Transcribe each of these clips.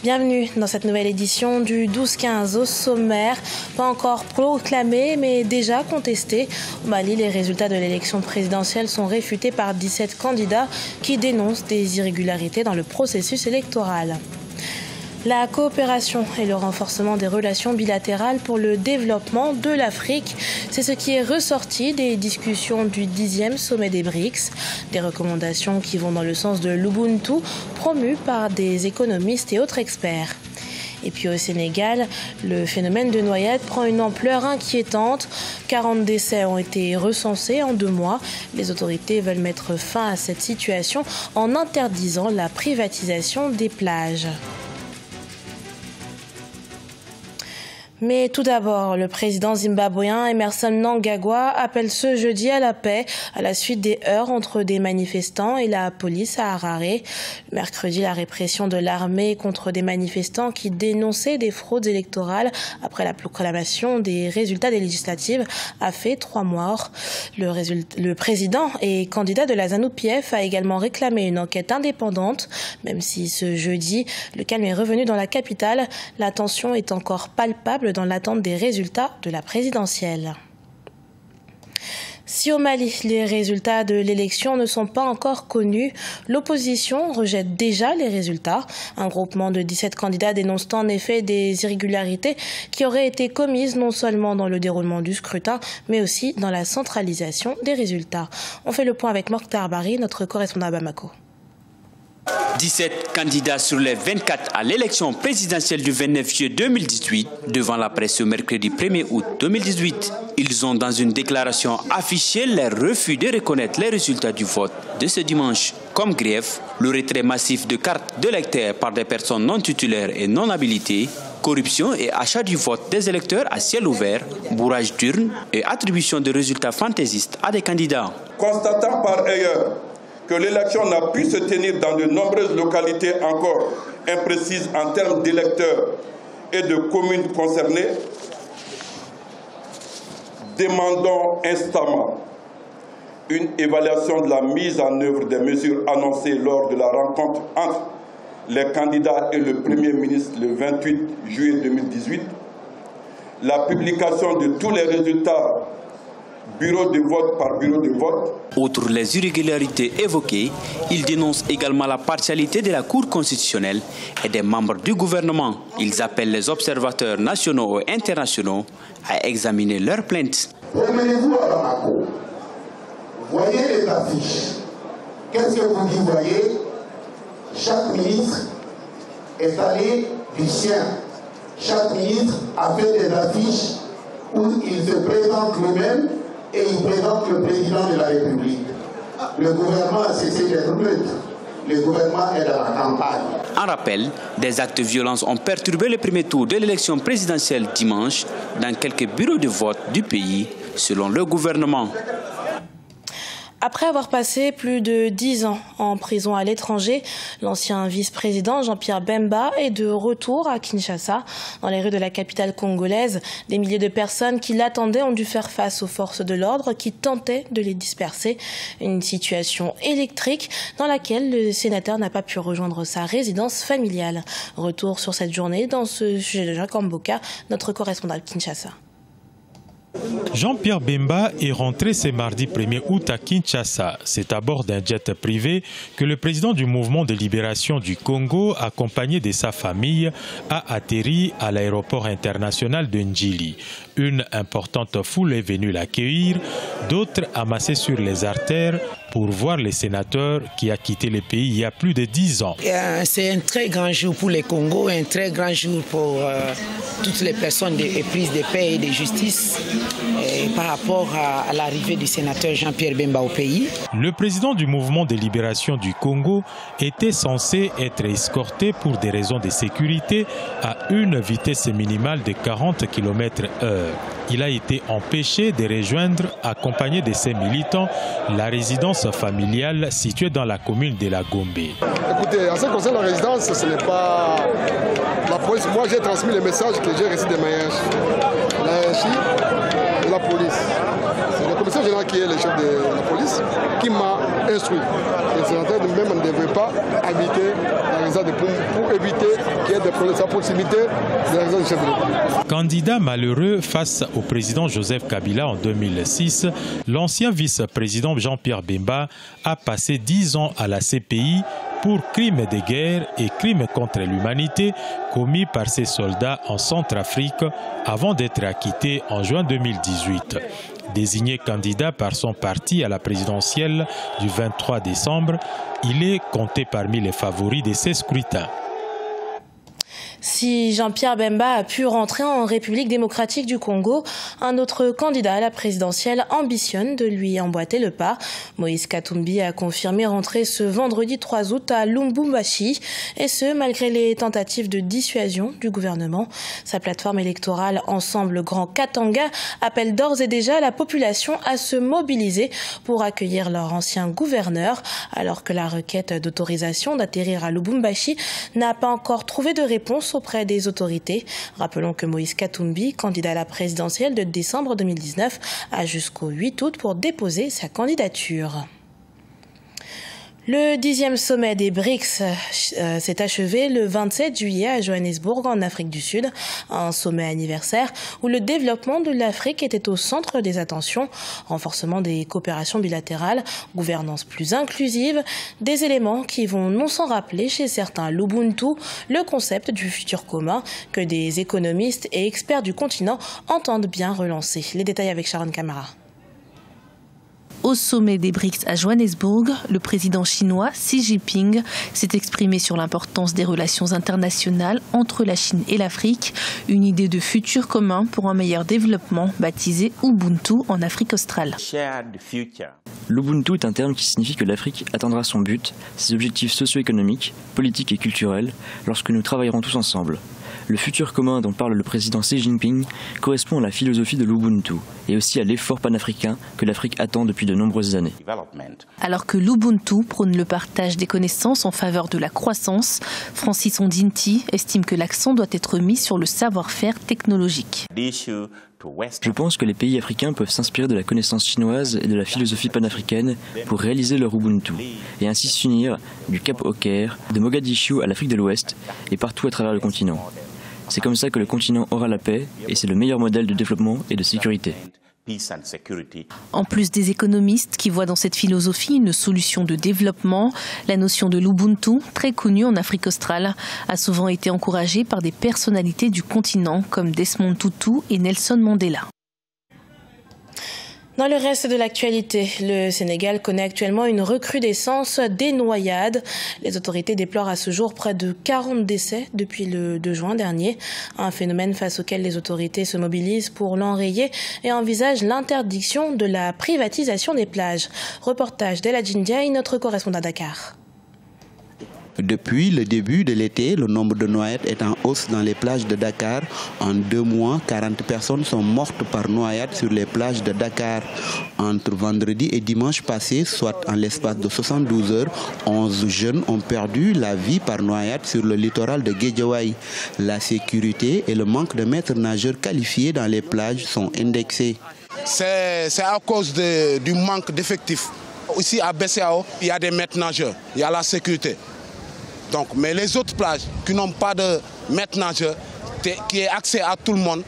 Bienvenue dans cette nouvelle édition du 12-15 au sommaire. Pas encore proclamé, mais déjà contesté. Au Mali, les résultats de l'élection présidentielle sont réfutés par 17 candidats qui dénoncent des irrégularités dans le processus électoral. La coopération et le renforcement des relations bilatérales pour le développement de l'Afrique, c'est ce qui est ressorti des discussions du 10e sommet des BRICS. Des recommandations qui vont dans le sens de l'Ubuntu, promues par des économistes et autres experts. Et puis au Sénégal, le phénomène de noyade prend une ampleur inquiétante. 40 décès ont été recensés en 2 mois. Les autorités veulent mettre fin à cette situation en interdisant la privatisation des plages. Mais tout d'abord, le président zimbabwéen Emmerson Mnangagwa appelle ce jeudi à la paix à la suite des heurts entre des manifestants et la police à Harare. Mercredi, la répression de l'armée contre des manifestants qui dénonçaient des fraudes électorales après la proclamation des résultats des législatives a fait 3 morts. Le président et candidat de la ZANU-PF a également réclamé une enquête indépendante. Même si ce jeudi, le calme est revenu dans la capitale, la tension est encore palpable dans l'attente des résultats de la présidentielle. Si au Mali, les résultats de l'élection ne sont pas encore connus, l'opposition rejette déjà les résultats. Un groupement de 17 candidats dénonce en effet des irrégularités qui auraient été commises non seulement dans le déroulement du scrutin, mais aussi dans la centralisation des résultats. On fait le point avec Mokhtar Bari, notre correspondant à Bamako. 17 candidats sur les 24 à l'élection présidentielle du 29 juillet 2018 devant la presse ce mercredi 1er août 2018. Ils ont dans une déclaration affiché leur refus de reconnaître les résultats du vote de ce dimanche. Comme grief, le retrait massif de cartes d'électeurs par des personnes non titulaires et non habilitées, corruption et achat du vote des électeurs à ciel ouvert, bourrage d'urnes et attribution de résultats fantaisistes à des candidats. Constatant par ailleurs que l'élection n'a pu se tenir dans de nombreuses localités encore imprécises en termes d'électeurs et de communes concernées, demandons instamment une évaluation de la mise en œuvre des mesures annoncées lors de la rencontre entre les candidats et le Premier ministre le 28 juillet 2018, la publication de tous les résultats bureau de vote par bureau de vote. Outre les irrégularités évoquées, il dénonce également la partialité de la Cour constitutionnelle et des membres du gouvernement. Ils appellent les observateurs nationaux et internationaux à examiner leurs plaintes. Promenez-vous à Bamako. Voyez les affiches. Qu'est-ce que vous y voyez? Chaque ministre est allé du sien. Chaque ministre a fait des affiches où il se présente lui-même et il présente le président de la République. Le gouvernement a cessé d'être neutre. Le gouvernement est dans la campagne. En rappel, des actes de violence ont perturbé le premier tour de l'élection présidentielle dimanche dans quelques bureaux de vote du pays, selon le gouvernement. Après avoir passé plus de 10 ans en prison à l'étranger, l'ancien vice-président Jean-Pierre Bemba est de retour à Kinshasa. Dans les rues de la capitale congolaise, des milliers de personnes qui l'attendaient ont dû faire face aux forces de l'ordre qui tentaient de les disperser. Une situation électrique dans laquelle le sénateur n'a pas pu rejoindre sa résidence familiale. Retour sur cette journée dans ce sujet de Jacques Mboka, notre correspondant à Kinshasa. Jean-Pierre Bemba est rentré ce mardi 1er août à Kinshasa. C'est à bord d'un jet privé que le président du mouvement de libération du Congo, accompagné de sa famille, a atterri à l'aéroport international de Ndjili. Une importante foule est venue l'accueillir, d'autres amassés sur les artères pour voir le sénateur qui a quitté le pays il y a plus de 10 ans. C'est un très grand jour pour le Congo, un très grand jour pour toutes les personnes éprises de paix et de justice par rapport à l'arrivée du sénateur Jean-Pierre Bemba au pays. Le président du mouvement de libération du Congo était censé être escorté pour des raisons de sécurité à une vitesse minimale de 40 km/h. Il a été empêché de rejoindre, accompagné de ses militants, la résidence familiale située dans la commune de la Gombe. Écoutez, en ce qui concerne la résidence, ce n'est pas la police. Moi, j'ai transmis le message que j'ai reçu de la hiérarchie de la police. commissaire général qui est le chef de la police qui m'a instruit. Les sénateurs même ne devaient pas habiter la résidence de pour éviter qu'il y ait des problèmes à proximité de la résidence du chef de l'État. Candidat malheureux face au président Joseph Kabila en 2006, l'ancien vice-président Jean-Pierre Bemba a passé 10 ans à la CPI pour crimes de guerre et crimes contre l'humanité commis par ses soldats en Centrafrique avant d'être acquitté en juin 2018. Désigné candidat par son parti à la présidentielle du 23 décembre, il est compté parmi les favoris de ces scrutins. Si Jean-Pierre Bemba a pu rentrer en République démocratique du Congo, un autre candidat à la présidentielle ambitionne de lui emboîter le pas. Moïse Katumbi a confirmé rentrer ce vendredi 3 août à Lubumbashi, et ce malgré les tentatives de dissuasion du gouvernement. Sa plateforme électorale Ensemble Grand Katanga appelle d'ores et déjà la population à se mobiliser pour accueillir leur ancien gouverneur, alors que la requête d'autorisation d'atterrir à Lubumbashi n'a pas encore trouvé de réponse auprès des autorités. Rappelons que Moïse Katumbi, candidat à la présidentielle de décembre 2019, a jusqu'au 8 août pour déposer sa candidature. Le 10e sommet des BRICS s'est achevé le 27 juillet à Johannesburg, en Afrique du Sud. Un sommet anniversaire où le développement de l'Afrique était au centre des attentions. Renforcement des coopérations bilatérales, gouvernance plus inclusive, des éléments qui vont non sans rappeler chez certains l'Ubuntu, le concept du futur commun que des économistes et experts du continent entendent bien relancer. Les détails avec Sharon Camara. Au sommet des BRICS à Johannesburg, le président chinois Xi Jinping s'est exprimé sur l'importance des relations internationales entre la Chine et l'Afrique, une idée de futur commun pour un meilleur développement baptisée Ubuntu en Afrique australe. L'Ubuntu est un terme qui signifie que l'Afrique atteindra son but, ses objectifs socio-économiques, politiques et culturels, lorsque nous travaillerons tous ensemble. Le futur commun dont parle le président Xi Jinping correspond à la philosophie de l'Ubuntu et aussi à l'effort panafricain que l'Afrique attend depuis de nombreuses années. Alors que l'Ubuntu prône le partage des connaissances en faveur de la croissance, Francis Ondinti estime que l'accent doit être mis sur le savoir-faire technologique. Je pense que les pays africains peuvent s'inspirer de la connaissance chinoise et de la philosophie panafricaine pour réaliser leur Ubuntu et ainsi s'unir du Cap au Caire, de Mogadiscio à l'Afrique de l'Ouest et partout à travers le continent. C'est comme ça que le continent aura la paix et c'est le meilleur modèle de développement et de sécurité. En plus des économistes qui voient dans cette philosophie une solution de développement, la notion de l'Ubuntu, très connue en Afrique australe, a souvent été encouragée par des personnalités du continent comme Desmond Tutu et Nelson Mandela. Dans le reste de l'actualité, le Sénégal connaît actuellement une recrudescence des noyades. Les autorités déplorent à ce jour près de 40 décès depuis le 2 juin dernier. Un phénomène face auquel les autorités se mobilisent pour l'enrayer et envisagent l'interdiction de la privatisation des plages. Reportage d'Eladjine Ndiaye, notre correspondant à Dakar. Depuis le début de l'été, le nombre de noyades est en hausse dans les plages de Dakar. En 2 mois, 40 personnes sont mortes par noyade sur les plages de Dakar. Entre vendredi et dimanche passé, soit en l'espace de 72 heures, 11 jeunes ont perdu la vie par noyade sur le littoral de Guédiawaye. La sécurité et le manque de maîtres nageurs qualifiés dans les plages sont indexés. C'est à cause du manque d'effectifs. Ici à BCAO, il y a des maîtres nageurs, il y a la sécurité. Donc, mais les autres plages qui n'ont pas de maître nageur, qui est accès à tout le monde,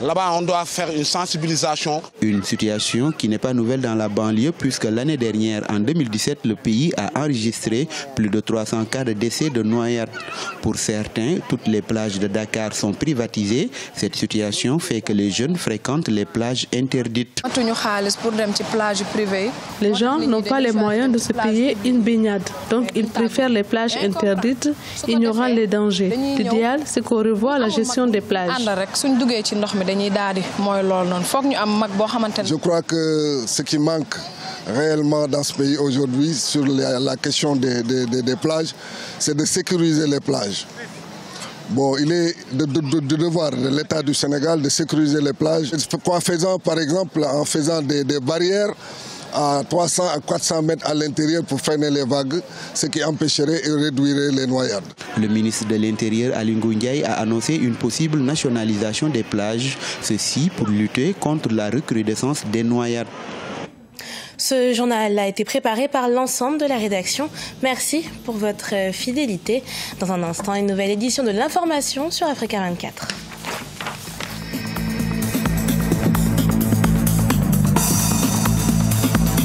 là-bas on doit faire une sensibilisation. Une situation qui n'est pas nouvelle dans la banlieue puisque l'année dernière, en 2017, le pays a enregistré plus de 300 cas de décès de noyades. Pour certains, toutes les plages de Dakar sont privatisées. Cette situation fait que les jeunes fréquentent les plages interdites. Les gens n'ont pas les moyens de se payer une baignade, donc ils préfèrent les plages interdites, ignorant les dangers. L'idéal, c'est qu'on revoie la gestion des plages. Je crois que ce qui manque réellement dans ce pays aujourd'hui sur la question des plages, c'est de sécuriser les plages. Bon, il est de devoir de l'État du Sénégal de sécuriser les plages en faisant, par exemple, des barrières à 300 à 400 mètres à l'intérieur pour freiner les vagues, ce qui empêcherait et réduirait les noyades. Le ministre de l'Intérieur, Aly Ngouille Ndiaye, a annoncé une possible nationalisation des plages, ceci pour lutter contre la recrudescence des noyades. Ce journal a été préparé par l'ensemble de la rédaction. Merci pour votre fidélité. Dans un instant, une nouvelle édition de l'information sur Africa 24.